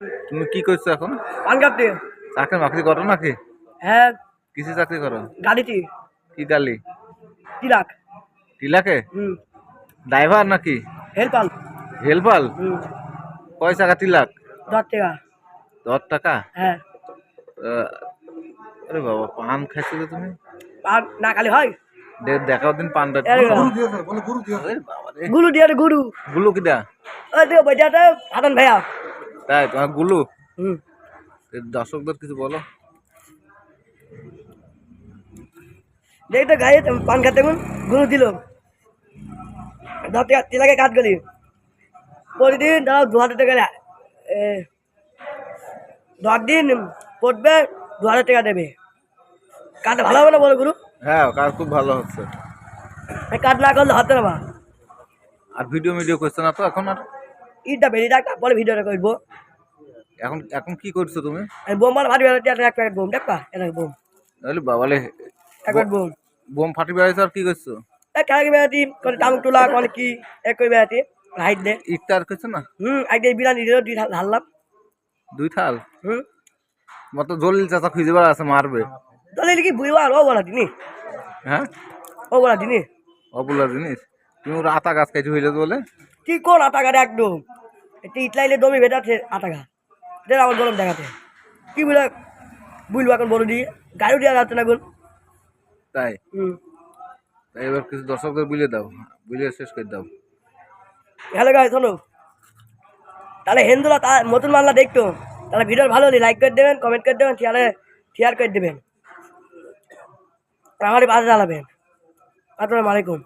তুমি কি করছো এখন? পান কাটতে। চাকরি বাকরি করো নাকি? হ্যাঁ। কিসে চাকরি করো? গাড়িতে। কি গালি? তিলাক। টিলাকে? হুম। ড্রাইভার নাকি? হেল্পাল। হেলপাল? হুম। কয় টাকা টিলাক? 10 টাকা। 10 টাকা? হ্যাঁ। আহ, আরে বাবা, পান খাইছো যে তুমি? পান না খালি হয়? দেখাও দিন পানটা। গুলু দিয়ে দে, গুরু। গুলু কিটা? ওই তো বেটাটা হাতন ভাইয়া। তাই তোমার গুলু? হুম। দর্শকদের কিছু বলো। দেখ তো গায়ে পান খাতে গুরু দিল 10 টাকা তিলাকে কাজ করি প্রতিদিন দাও 2000 টাকা 10 দিন পড়বে 2000 টাকা দেবে। কাজ ভালো হবে না বলো গুরু? হ্যাঁ, কাজ খুব ভালো হচ্ছে। কাজ না করলে হতে না বা। আর ভিডিও করছো না তো এখন? আর ইটা বেরিয়ে যাক তারপরে ভিডিওটা করবো। এখন এখন কি করছো তুমি? বোম মার ভারি ভালো এক প্যাকেট বোম দেখবা এটা বোম তাহলে বাবালে, এক প্যাকেট বোম বোম ফাটি বেড়াইছো আর কি করছো? খেলা বেড়াতি কোনো টাউন টোলা কোনো কি এক করে বেড়াতি হাইট দে। ইফতার করছো না? একদিন বিরিয়ানি দিল ঢাললাম। 2 থাল? মতো জলিল চাচা খুঁজে বেড়া আছে, মারবে। তাহলে কি বুঝবা ও বলা দিনি? হ্যাঁ, ও বলা দিনি অবুলা জিনিস। তুমি ওর আতা গাছ খাইছো হইলে বলে? কি কোন আটা গাড়ি একদম একটু ইটলাইলে দমি ভেটাচ্ছে আটা গা দেখ আমার গরম দেখাতে কি বুঝলা বুঝবো এখন বড় দিয়ে গাড়ি দেওয়া যাচ্ছে না এখন। তাই তাই এবার কিছু দর্শকদের বুঝে দাও, বুঝে শেষ করে দাও। হ্যালো গাই শোনো, তাহলে হিন্দুরা নতুন বাংলা দেখতো তাহলে ভিডিও ভালো হলে লাইক করে দেবেন, কমেন্ট করে দেবেন, শেয়ার করে দেবেন, আমার পাশে চালাবেন। আসসালামু আলাইকুম।